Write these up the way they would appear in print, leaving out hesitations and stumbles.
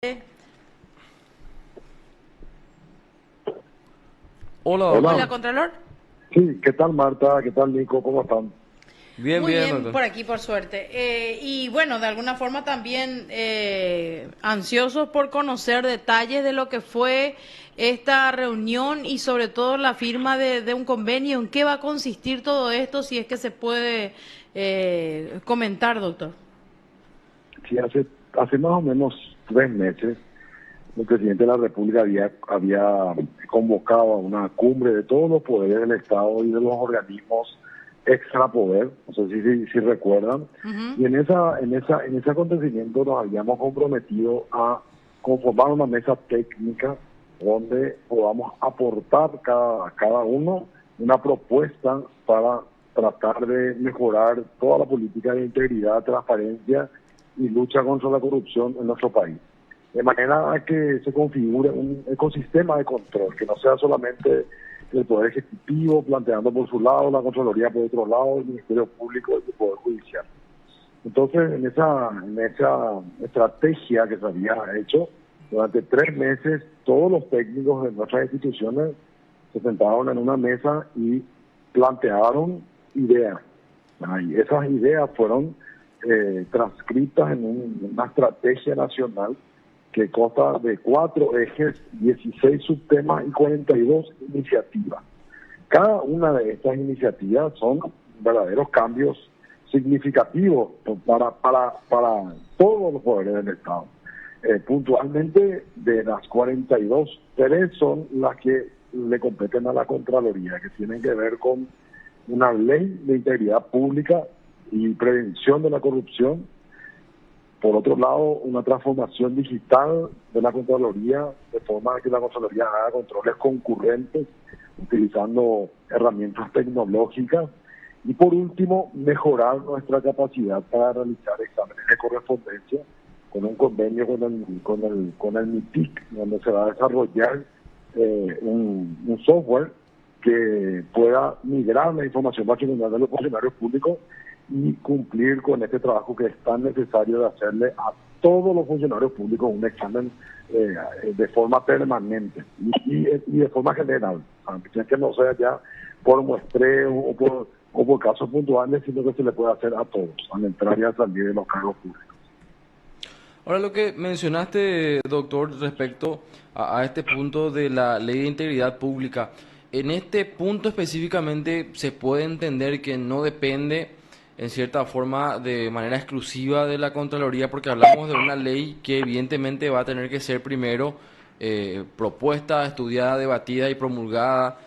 Hola, Hola, doctor. Hola, Contralor. sí, ¿qué tal Marta? ¿Qué tal Nico? ¿Cómo están? Bien, Muy bien, bien, doctor. por aquí, por suerte. Y bueno, de alguna forma también ansiosos por conocer detalles de lo que fue esta reunión y sobre todo la firma de un convenio. ¿En qué va a consistir todo esto? Si es que se puede comentar, doctor. Sí, hace más o menos 3 meses el presidente de la República había convocado a una cumbre de todos los poderes del Estado y de los organismos extrapoder, no sé si recuerdan, Ujú. y en ese acontecimiento nos habíamos comprometido a conformar una mesa técnica donde podamos aportar cada uno una propuesta para tratar de mejorar toda la política de integridad, transparencia y lucha contra la corrupción en nuestro país. De manera a que se configure un ecosistema de control, que no sea solamente el Poder Ejecutivo planteando por su lado, la Contraloría por otro lado, el Ministerio Público y el Poder Judicial. Entonces, en esa estrategia que se había hecho, durante 3 meses, todos los técnicos de nuestras instituciones se sentaron en una mesa y plantearon ideas. Y esas ideas fueron transcritas en una estrategia nacional que consta de 4 ejes, 16 subtemas y 42 iniciativas. Cada una de estas iniciativas son verdaderos cambios significativos para todos los poderes del Estado. Puntualmente, de las 42, 3 son las que le competen a la Contraloría, que tienen que ver con una ley de integridad pública y prevención de la corrupción. Por otro lado, una transformación digital de la Contraloría, de forma que la Contraloría haga controles concurrentes, utilizando herramientas tecnológicas. Y por último, mejorar nuestra capacidad para realizar exámenes de correspondencia con un convenio con el MITIC, donde se va a desarrollar un software que pueda migrar la información patrimonial de los funcionarios públicos y cumplir con este trabajo que es tan necesario de hacerle a todos los funcionarios públicos un examen de forma permanente y de forma general, que no sea ya por muestreo o por casos puntuales, sino que se le puede hacer a todos al entrar y al salir de los cargos públicos. Ahora lo que mencionaste, doctor, respecto a este punto de la ley de integridad pública, en este punto específicamente se puede entender que no depende en cierta forma de manera exclusiva de la Contraloría, porque hablamos de una ley que evidentemente va a tener que ser primero propuesta, estudiada, debatida y promulgada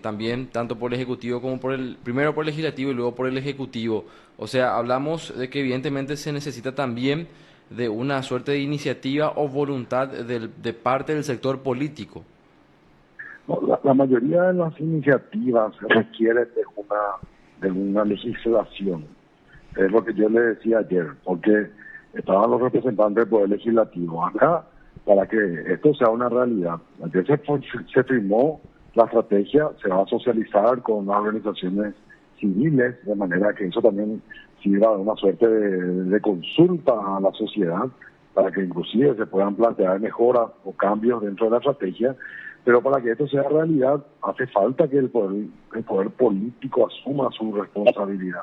también tanto por el Ejecutivo como primero por el Legislativo y luego por el Ejecutivo. O sea, hablamos de que evidentemente se necesita también de una suerte de iniciativa o voluntad de parte del sector político. No, la mayoría de las iniciativas requieren de una legislación. Es lo que yo le decía ayer, porque estaban los representantes del Poder Legislativo acá para que esto sea una realidad. Ayer se firmó la estrategia, se va a socializar con las organizaciones civiles, de manera que eso también sirva de una suerte de consulta a la sociedad, para que inclusive se puedan plantear mejoras o cambios dentro de la estrategia. Pero para que esto sea realidad, hace falta que el poder político asuma su responsabilidad,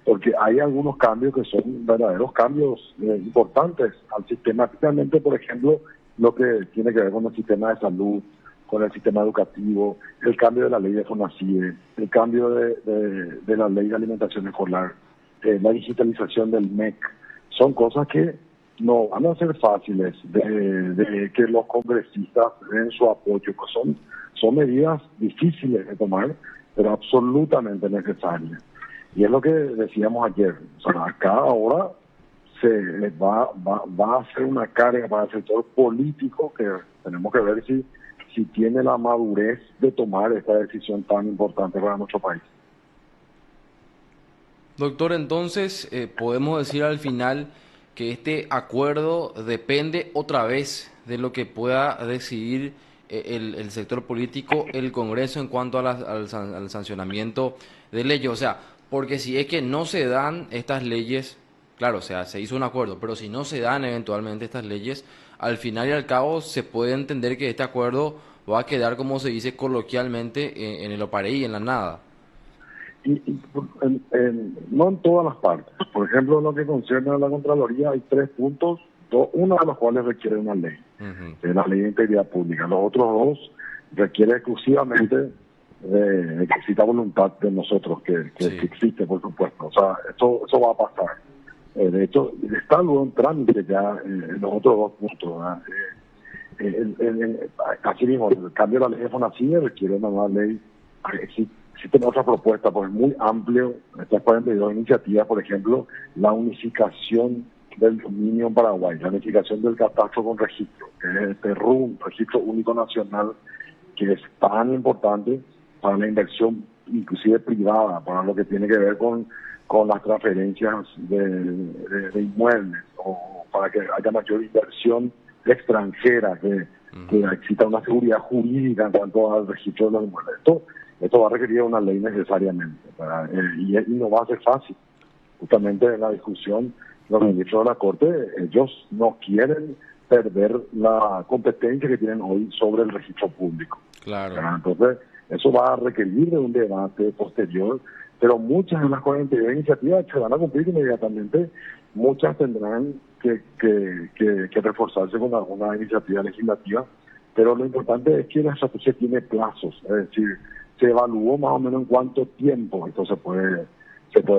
porque hay algunos cambios que son verdaderos cambios importantes al sistema, especialmente, por ejemplo, lo que tiene que ver con el sistema de salud, con el sistema educativo, el cambio de la ley de FONACIE, el cambio de la ley de alimentación escolar, la digitalización del MEC. Son cosas que no van a ser fáciles de que los congresistas den su apoyo, pues son medidas difíciles de tomar, pero absolutamente necesarias. Y es lo que decíamos ayer, o sea, acá ahora se va a ser una carga para el sector político, que tenemos que ver si tiene la madurez de tomar esta decisión tan importante para nuestro país. Doctor, entonces podemos decir al final que este acuerdo depende otra vez de lo que pueda decidir el sector político, el Congreso en cuanto a al sancionamiento de leyes. O sea, porque si es que no se dan estas leyes, claro, o sea, se hizo un acuerdo, pero si no se dan eventualmente estas leyes, al final y al cabo se puede entender que este acuerdo va a quedar, como se dice coloquialmente, en el opareí, en la nada. No en todas las partes. Por ejemplo, en lo que concierne a la Contraloría hay 3 puntos, uno de los cuales requiere una ley, que es la ley de integridad pública. Los otros 2 requiere exclusivamente de exquisita voluntad de nosotros, que existe, por supuesto. O sea, eso va a pasar. De hecho, está luego en trámite ya en los otros 2 puntos, ¿verdad? Así mismo, el cambio de la ley de FONACIE requiere una nueva ley. Existen otras propuestas, pues es muy amplio. Estas 42 iniciativas, por ejemplo, la unificación del dominio en Paraguay, la unificación del catastro con registro, que es este RUN, Registro Único Nacional, que es tan importante para la inversión, inclusive privada, para lo que tiene que ver con las transferencias de inmuebles, o para que haya mayor inversión extranjera, que exista una seguridad jurídica en cuanto al registro de los inmuebles. Esto va a requerir una ley necesariamente, y no va a ser fácil. Justamente en la discusión, los ministros de la Corte, ellos no quieren perder la competencia que tienen hoy sobre el registro público. Claro. Entonces, eso va a requerir de un debate posterior, pero muchas de las 42 iniciativas se van a cumplir inmediatamente. Muchas tendrán que reforzarse con alguna iniciativa legislativa, pero lo importante es que la estrategia tiene plazos, es decir, se evaluó más o menos en cuánto tiempo esto se puede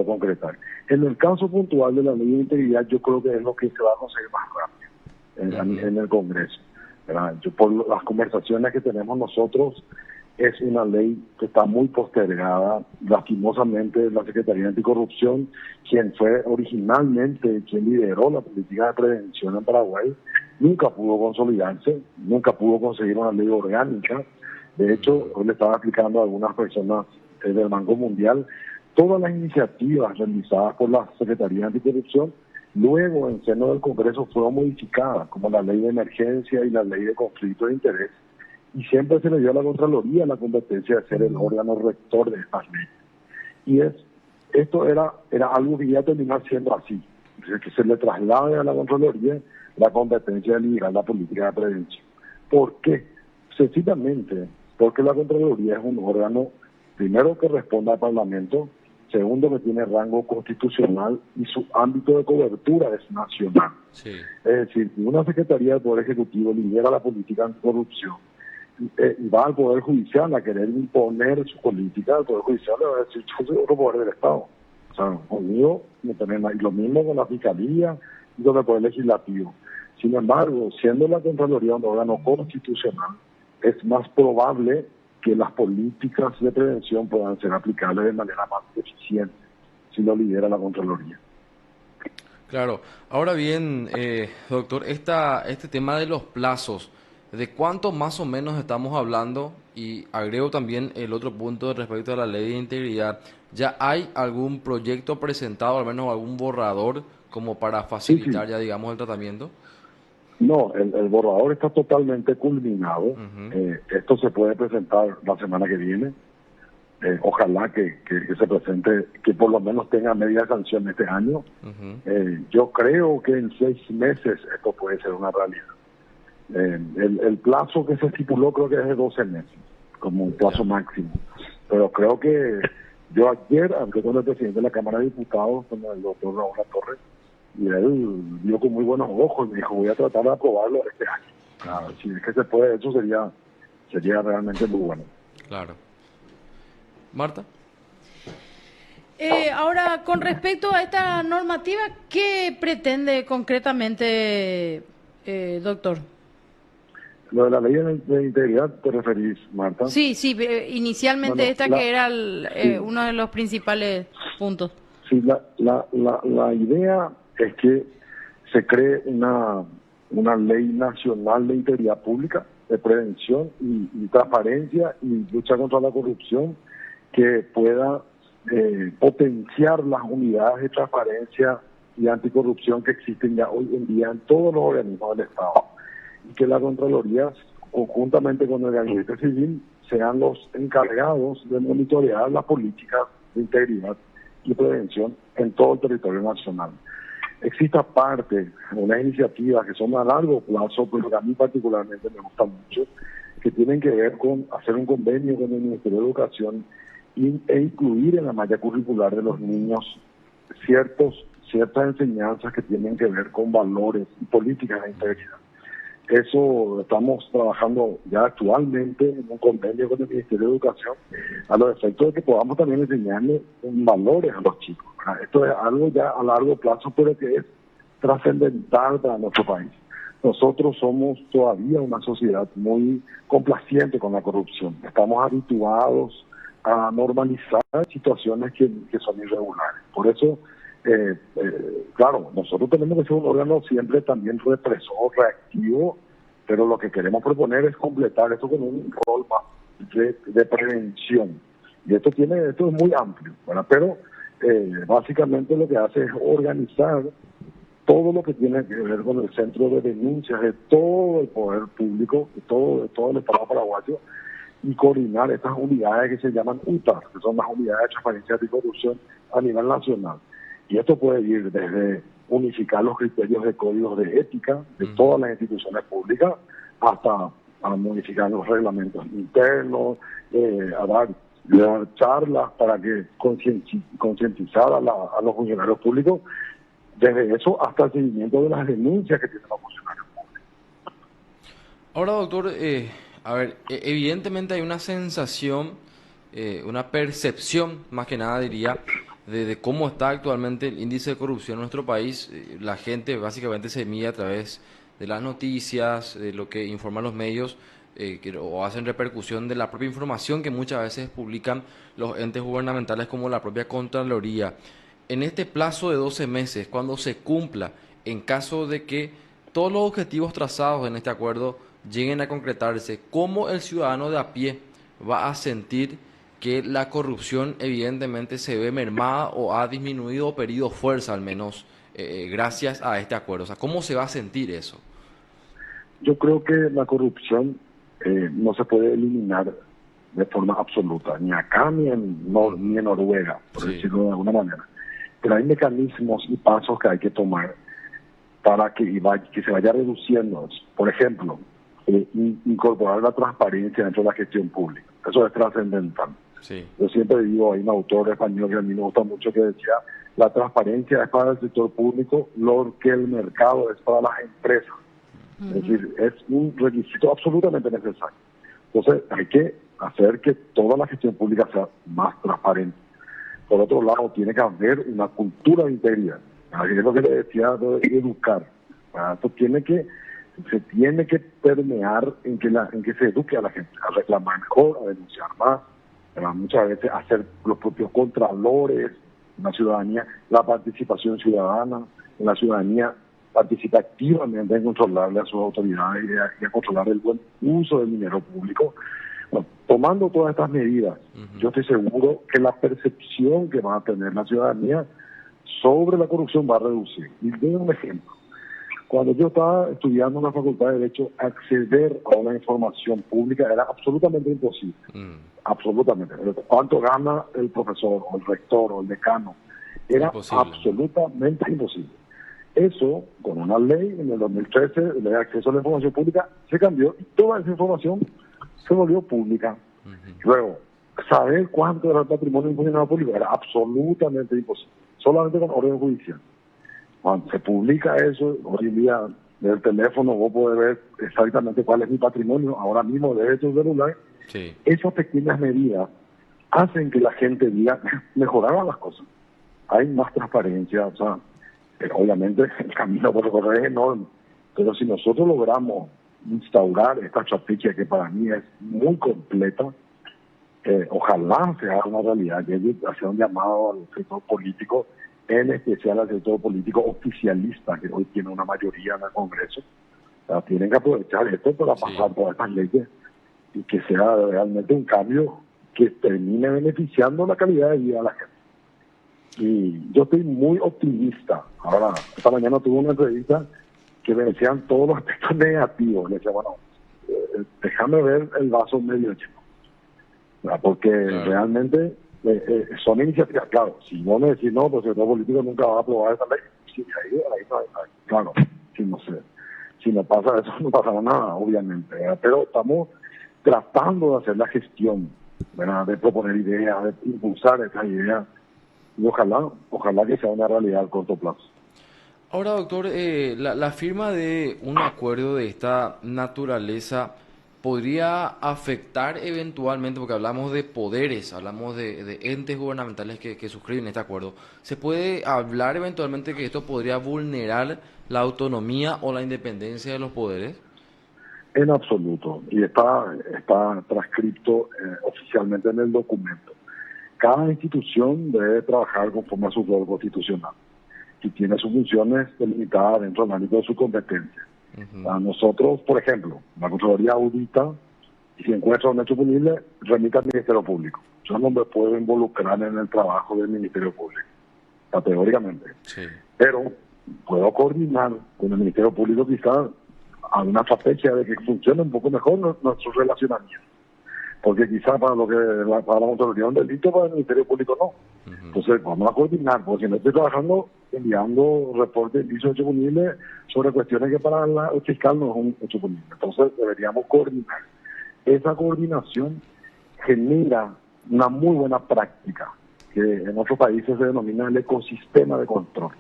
concretar. En el caso puntual de la ley de integridad, yo creo que es lo que se va a conseguir más rápido en el Congreso, ¿verdad? Por las conversaciones que tenemos nosotros, es una ley que está muy postergada. Lastimosamente, la Secretaría Anticorrupción, quien fue originalmente quien lideró la política de prevención en Paraguay, nunca pudo consolidarse, nunca pudo conseguir una ley orgánica. De hecho, hoy le estaba explicando a algunas personas del Banco Mundial, todas las iniciativas realizadas por la Secretaría Anticorrupción, luego en seno del Congreso fueron modificadas, como la ley de emergencia y la ley de conflicto de interés, y siempre se le dio a la Contraloría la competencia de ser el órgano rector de estas leyes. Y esto era algo que iba a terminar siendo así, que se le traslade a la Contraloría la competencia de liderar la política de prevención. ¿Por qué? Sencillamente porque la Contraloría es un órgano, primero, que responde al Parlamento, segundo, que tiene rango constitucional y su ámbito de cobertura es nacional. Sí. Es decir, si una Secretaría del Poder Ejecutivo lidera la política anticorrupción y va al Poder Judicial a querer imponer su política, el Poder Judicial le va a decir, yo soy otro poder del Estado. O sea, conmigo, y lo mismo con la Fiscalía y con el Poder Legislativo. Sin embargo, siendo la Contraloría un órgano constitucional, es más probable que las políticas de prevención puedan ser aplicables de manera más eficiente si lo lidera la Contraloría. Claro. Ahora bien, doctor, este tema de los plazos, ¿de cuánto más o menos estamos hablando? Y agrego también el otro punto respecto a la ley de integridad. ¿Ya hay algún proyecto presentado, al menos algún borrador, como para facilitar ya, digamos, el tratamiento? No, el borrador está totalmente culminado. Esto se puede presentar la semana que viene. Ojalá que se presente, que por lo menos tenga media sanción este año. Yo creo que en 6 meses esto puede ser una realidad. El plazo que se estipuló creo que es de 12 meses, como un plazo máximo. Pero creo que yo ayer hablé con el presidente de la Cámara de Diputados, con el doctor Raúl Latorre, y él vio con muy buenos ojos y me dijo, voy a tratar de aprobarlo este año. Si es que se puede, eso sería realmente muy bueno. Claro. Marta. Ahora, con respecto a esta normativa, ¿qué pretende concretamente, doctor? Lo de la ley de integridad, ¿te referís, Marta? Sí, inicialmente Bueno, que era uno de los principales puntos. Sí, la idea es que se cree una ley nacional de integridad pública, de prevención y transparencia y lucha contra la corrupción, que pueda potenciar las unidades de transparencia y anticorrupción que existen ya hoy en día en todos los organismos del Estado, y que la Contraloría, conjuntamente con el Gabinete Civil, sean los encargados de monitorear las políticas de integridad y prevención en todo el territorio nacional. exista parte, unas iniciativas que son a largo plazo, pero que a mí particularmente me gustan mucho, que tienen que ver con hacer un convenio con el Ministerio de Educación e incluir en la malla curricular de los niños ciertas enseñanzas que tienen que ver con valores y políticas de integridad. Eso estamos trabajando ya actualmente en un convenio con el Ministerio de Educación a los efectos de que podamos también enseñarle valores a los chicos, ¿verdad? Esto es algo ya a largo plazo, pero que es trascendental para nuestro país. Nosotros somos todavía una sociedad muy complaciente con la corrupción. Estamos habituados a normalizar situaciones que son irregulares. Por eso, claro, nosotros tenemos que ser un órgano siempre también represor, reactivo, pero lo que queremos proponer es completar esto con un rol más de prevención. Y esto es muy amplio, ¿verdad? Pero básicamente lo que hace es organizar todo lo que tiene que ver con el centro de denuncias de todo el poder público, de todo el Estado paraguayo, y coordinar estas unidades que se llaman UTAR, que son las unidades de transparencia y corrupción a nivel nacional. Y esto puede ir desde unificar los criterios de códigos de ética de todas las instituciones públicas hasta a modificar los reglamentos internos, a dar charlas para que concientizar a los funcionarios públicos, desde eso hasta el seguimiento de las denuncias que tienen los funcionarios públicos. Ahora, doctor, a ver, evidentemente hay una sensación, una percepción, más que nada diría, de cómo está actualmente el índice de corrupción en nuestro país. La gente básicamente se mide a través de las noticias, de lo que informan los medios, o hacen repercusión de la propia información que muchas veces publican los entes gubernamentales como la propia Contraloría. En este plazo de 12 meses, cuando se cumpla, en caso de que todos los objetivos trazados en este acuerdo lleguen a concretarse, ¿cómo el ciudadano de a pie va a sentir que la corrupción evidentemente se ve mermada o ha disminuido o perdido fuerza al menos gracias a este acuerdo? O sea, ¿cómo se va a sentir eso? Yo creo que la corrupción no se puede eliminar de forma absoluta, ni acá ni en Noruega, por decirlo de alguna manera. Pero hay mecanismos y pasos que hay que tomar para que se vaya reduciendo. Por ejemplo, incorporar la transparencia dentro de la gestión pública. Eso es trascendental. Sí. Yo siempre digo, hay un autor español que a mí me gusta mucho que decía, la transparencia es para el sector público lo que el mercado es para las empresas. Es decir, es un requisito absolutamente necesario. Entonces, hay que hacer que toda la gestión pública sea más transparente. Por otro lado, tiene que haber una cultura de integridad. Es lo que le decía de educar. Esto se tiene que permear en que se eduque a la gente, a reclamar mejor, a denunciar más, muchas veces hacer los propios contralores en la ciudadanía, la participación ciudadana, en la ciudadanía participa activamente en controlarle a sus autoridades y a controlar el buen uso del dinero público. Bueno, tomando todas estas medidas, yo estoy seguro que la percepción que va a tener la ciudadanía sobre la corrupción va a reducir. Y doy un ejemplo. Cuando yo estaba estudiando en la Facultad de Derecho, acceder a una información pública era absolutamente imposible. Absolutamente. ¿Cuánto gana el profesor, o el rector, o el decano? Era absolutamente imposible. Eso, con una ley en el 2013, ley de acceso a la información pública, se cambió y toda esa información se volvió pública. Luego, saber cuánto era el patrimonio de un funcionario público era absolutamente imposible, solamente con orden judicial. Cuando se publica eso, hoy en día desde el teléfono vos podés ver exactamente cuál es mi patrimonio ahora mismo desde tu celular. Sí. Esas pequeñas medidas hacen que la gente diga, mejoraron las cosas. Hay más transparencia, o sea, obviamente el camino por recorrer es enorme, pero si nosotros logramos instaurar esta estrategia que para mí es muy completa, ojalá sea una realidad, que hacer un llamado al sector político, en especial al sector político oficialista, que hoy tiene una mayoría en el Congreso. O sea, tienen que aprovechar esto para pasar todas estas leyes y que sea realmente un cambio que termine beneficiando la calidad de vida de la gente. Y yo estoy muy optimista. Ahora, esta mañana tuve una entrevista que me decían todos los aspectos negativos. Le decía, bueno, déjame ver el vaso medio lleno. Porque realmente son iniciativas. Claro, si vos me decís, no, pues el sector político nunca va a aprobar esa ley, y ahí claro, si no pasa eso, no pasará nada, obviamente, ¿verdad? Pero estamos tratando de hacer la gestión, ¿verdad? De proponer ideas, de impulsar esas ideas, y ojalá que sea una realidad a corto plazo. Ahora, doctor, la firma de un acuerdo de esta naturaleza podría afectar eventualmente, porque hablamos de poderes, hablamos de entes gubernamentales que suscriben este acuerdo. ¿Se puede hablar eventualmente que esto podría vulnerar la autonomía o la independencia de los poderes? En absoluto, y está transcrito oficialmente en el documento. Cada institución debe trabajar conforme a su rol constitucional y tiene sus funciones delimitadas dentro del ámbito de su competencia. A nosotros, por ejemplo, la Contraloría audita y si encuentra un hecho punible, remite al Ministerio Público. Yo no me puedo involucrar en el trabajo del Ministerio Público, categóricamente. Sí. Pero puedo coordinar con el Ministerio Público quizás alguna estrategia de que funcione un poco mejor nuestro relacionamiento. Porque quizás para la Contraloría un delito, para el Ministerio Público no. Entonces vamos a coordinar, porque si no estoy trabajando enviando reportes de hecho punible sobre cuestiones que para el fiscal no es un hecho punible. Entonces deberíamos coordinar. Esa coordinación genera una muy buena práctica que en otros países se denomina el ecosistema de control.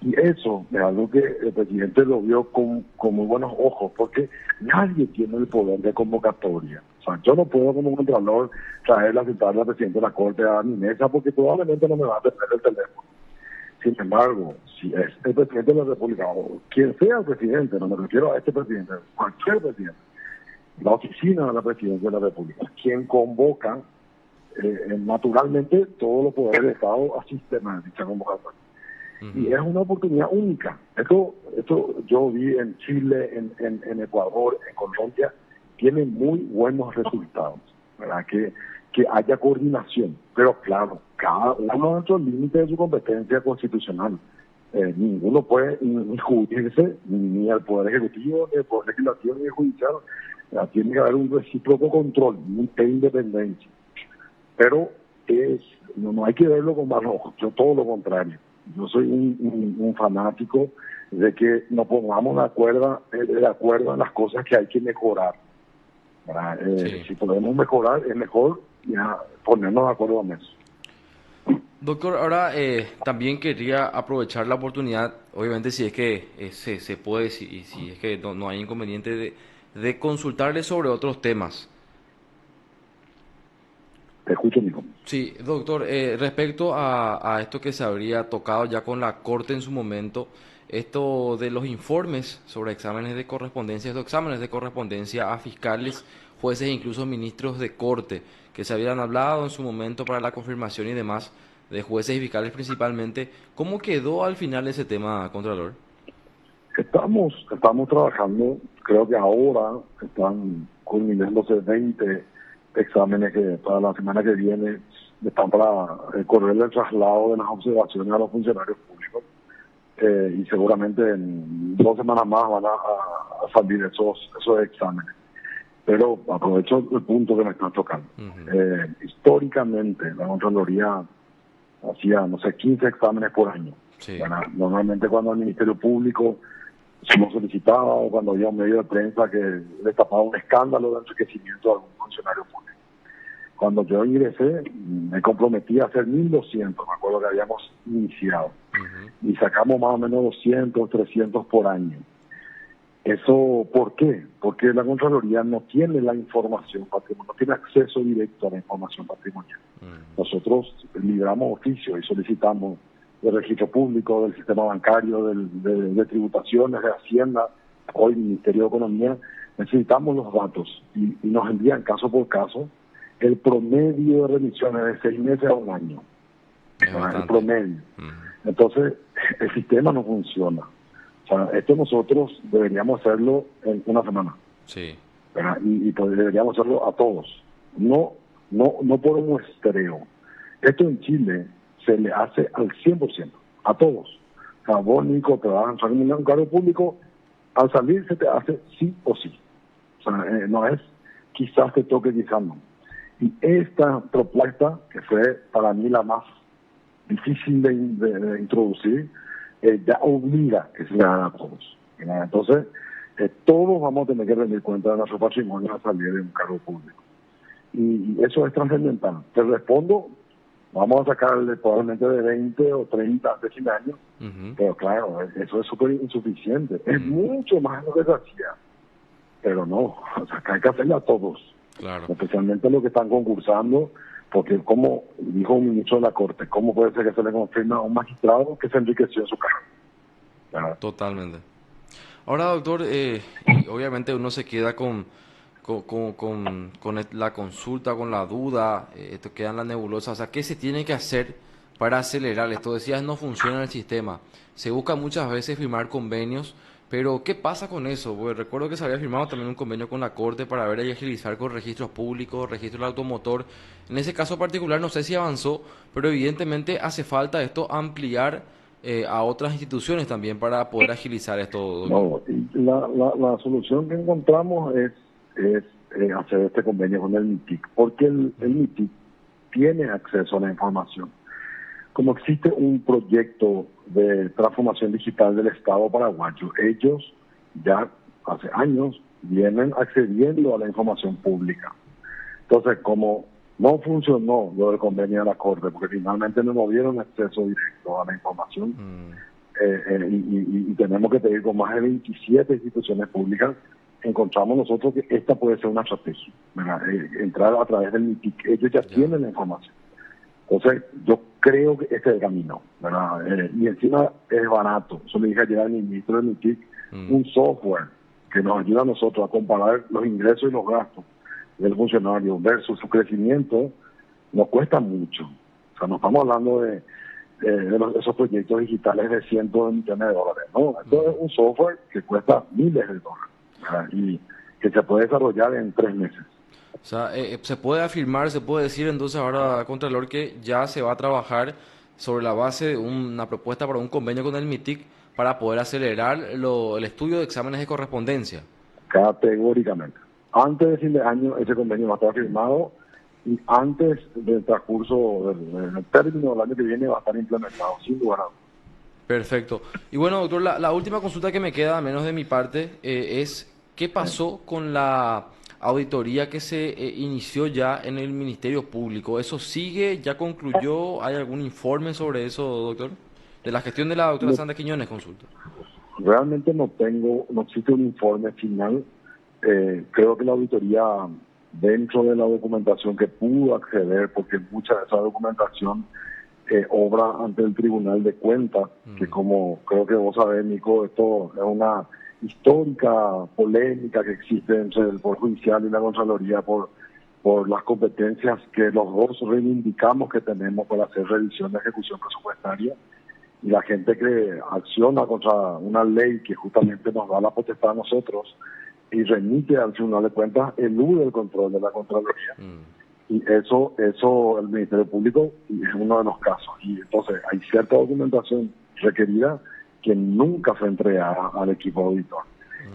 Y eso es algo que el presidente lo vio con muy buenos ojos, porque nadie tiene el poder de convocatoria. O sea, yo no puedo como contralor traerle a sentarle al presidente de la Corte a mi mesa porque probablemente no me va a atender el teléfono. Sin embargo, si es el presidente de la República, o quien sea el presidente, no me refiero a este presidente, cualquier presidente, la oficina de la presidencia de la República, quien convoca, naturalmente todos los poderes del Estado asisten a dicha convocatoria. Y es una oportunidad única. Esto yo vi en Chile, en Ecuador, en Colombia, tiene muy buenos resultados, ¿verdad? Que haya coordinación, pero claro, cada uno dentro del límite de su competencia constitucional. Ninguno puede injurdirse ni al Poder Ejecutivo, ni al Poder Legislativo, ni al Judicial. Tiene que haber un recíproco control e independencia. Pero no hay que verlo con malos ojos, yo todo lo contrario. Yo soy un fanático de que nos pongamos de acuerdo en las cosas que hay que mejorar. Sí. Si podemos mejorar, es mejor ya ponernos de acuerdo en eso. Doctor, ahora también quería aprovechar la oportunidad, obviamente si es que se puede, si es que no hay inconveniente, de consultarle sobre otros temas. Te escucho, Nico. Sí, doctor, respecto a esto que se habría tocado ya con la Corte en su momento, esto de los informes sobre exámenes de correspondencia, estos exámenes de correspondencia a fiscales, jueces e incluso ministros de Corte, que se habían hablado en su momento para la confirmación y demás, de jueces y fiscales principalmente, ¿cómo quedó al final ese tema, Contralor? Estamos trabajando, creo que ahora están culminándose 20 exámenes que para la semana que viene están para correr el traslado de las observaciones a los funcionarios públicos y seguramente en 2 semanas más van a salir esos exámenes. Pero aprovecho el punto que me están tocando. Históricamente la Contraloría hacía, 15 exámenes por año. Sí. Normalmente cuando el Ministerio Público somos solicitados, cuando había un medio de prensa que destapaba un escándalo de enriquecimiento de algún funcionario público. Cuando yo ingresé, me comprometí a hacer 1.200, me acuerdo que habíamos iniciado. Y sacamos más o menos 200, 300 por año. ¿Eso por qué? Porque la Contraloría no tiene la información patrimonial, no tiene acceso directo a la información patrimonial. Nosotros libramos oficio y solicitamos del registro público, del sistema bancario, de tributaciones, de Hacienda, hoy Ministerio de Economía, necesitamos los datos y nos envían caso por caso el promedio de remisiones de 6 meses a un año. El promedio. Entonces, el sistema no funciona. O sea, esto nosotros deberíamos hacerlo en una semana. Sí. Y deberíamos hacerlo a todos. No por un muestreo. Esto en Chile se le hace al 100%, a todos. O sea, vos, Nico, te vas a entrar en un cargo público, al salir se te hace sí o sí. O sea, no es quizás te toque, quizás no. Y esta propuesta, que fue para mí la más difícil de introducir, ya obliga que se le haga a todos, ¿verdad? Entonces, todos vamos a tener que rendir cuenta de nuestro patrimonio al salir de un cargo público. Y eso es trascendental. Te respondo, vamos a sacarle probablemente de 20 o 30 de 100 años, pero claro, eso es súper insuficiente. Es mucho más de lo que se hacía, pero no, o sea, hay que hacerle a todos, Claro. especialmente los que están concursando, porque como dijo un ministro de la Corte, ¿cómo puede ser que se le confirme a un magistrado que se enriqueció en su cargo? ¿Verdad? Totalmente. Ahora, doctor, y obviamente uno se queda con la consulta, con la duda, esto queda en la nebulosa. O sea, ¿qué se tiene que hacer para acelerar esto? Decías, no funciona el sistema. Se busca muchas veces firmar convenios, pero ¿qué pasa con eso? Porque recuerdo que se había firmado también un convenio con la Corte para ver y agilizar con registros públicos, registro del automotor. En ese caso particular no sé si avanzó, pero evidentemente hace falta esto ampliar a otras instituciones también para poder agilizar esto, doctor. No, y la solución que encontramos es hacer este convenio con el MITIC, porque el MITIC tiene acceso a la información. Como existe un proyecto de transformación digital del Estado paraguayo, ellos ya hace años vienen accediendo a la información pública. Entonces, como no funcionó lo del convenio de la Corte, porque finalmente no nos dieron acceso directo a la información, y tenemos que pedir con más de 27 instituciones públicas, encontramos nosotros que esta puede ser una estrategia, ¿verdad? Entrar a través del MITIC, ellos ya tienen la información. Entonces, yo creo que este es el camino, ¿verdad? Y encima es barato. Eso le dije ayer al ministro del MITIC, un software que nos ayuda a nosotros a comparar los ingresos y los gastos del funcionario versus su crecimiento, nos cuesta mucho. O sea, no estamos hablando de esos proyectos digitales de cientos de millones de dólares, ¿no? Esto es un software que cuesta miles de dólares, ¿verdad? Y que se puede desarrollar en 3 meses. O sea, se puede afirmar, se puede decir entonces ahora, Contralor, que ya se va a trabajar sobre la base de una propuesta para un convenio con el MITIC para poder acelerar el estudio de exámenes de correspondencia. Categóricamente. Antes de fin de año ese convenio va a estar firmado y antes del transcurso del término del año que viene va a estar implementado, sin lugar a dudas. Perfecto. Y bueno, doctor, la última consulta que me queda, a menos de mi parte, es ¿qué pasó con la auditoría que se inició ya en el Ministerio Público? ¿Eso sigue? ¿Ya concluyó? ¿Hay algún informe sobre eso, doctor? De la gestión de la doctora Sandra Quiñones, consulta. Realmente no existe un informe final. Creo que la auditoría, dentro de la documentación que pudo acceder, porque mucha de esa documentación obra ante el Tribunal de Cuentas, que como creo que vos sabés, Nico, esto es una histórica polémica que existe entre el Poder Judicial y la Contraloría por las competencias que los dos reivindicamos que tenemos para hacer revisión de ejecución presupuestaria, y la gente que acciona contra una ley que justamente nos da la potestad a nosotros y remite al Tribunal de Cuentas elude el control de la Contraloría. Y eso el Ministerio Público es uno de los casos. Y entonces hay cierta documentación requerida que nunca fue entregada al equipo auditor.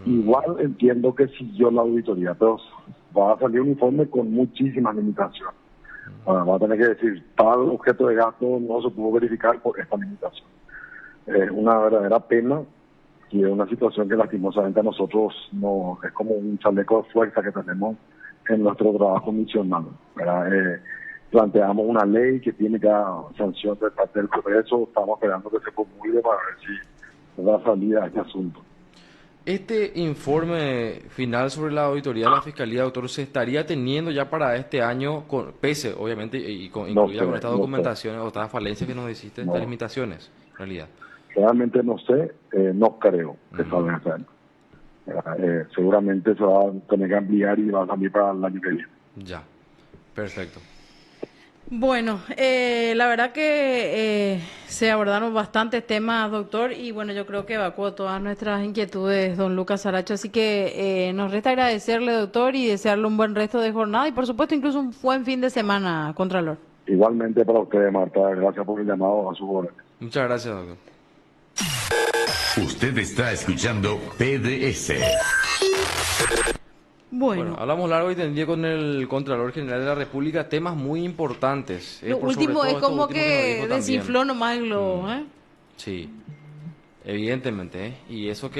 Igual entiendo que siguió la auditoría, pero va a salir un informe con muchísimas limitaciones. Va a tener que decir, tal objeto de gasto no se pudo verificar por esta limitación. Es una verdadera pena y es una situación que lastimosamente a nosotros no es como un chaleco de fuerza que tenemos en nuestro trabajo misional, ¿verdad? Planteamos una ley que tiene ya sanción de parte del Congreso, estamos esperando que se promulgue para ver si da salida a este asunto. Este informe final sobre la auditoría de la Fiscalía, doctor, ¿se estaría teniendo ya para este año, pese obviamente, incluida con estas documentaciones o estas falencias que nos dijiste, estas limitaciones, en realidad? Realmente no sé, no creo que salga este año. Seguramente se va a tener que ampliar y va a salir para el año que viene. Ya, perfecto. Bueno, la verdad que se abordaron bastantes temas, doctor, y bueno, yo creo que evacuó todas nuestras inquietudes, don Lucas Saracho, así que nos resta agradecerle, doctor, y desearle un buen resto de jornada y por supuesto incluso un buen fin de semana, Contralor. Igualmente para ustedes, Marta, gracias por el llamado a su orden. Muchas gracias, doctor. Usted está escuchando PDS. Bueno, hablamos largo y tendido con el Contralor General de la República, temas muy importantes. Lo último es como que desinfló nomás el globo, Sí. Evidentemente, ¿eh? Y eso que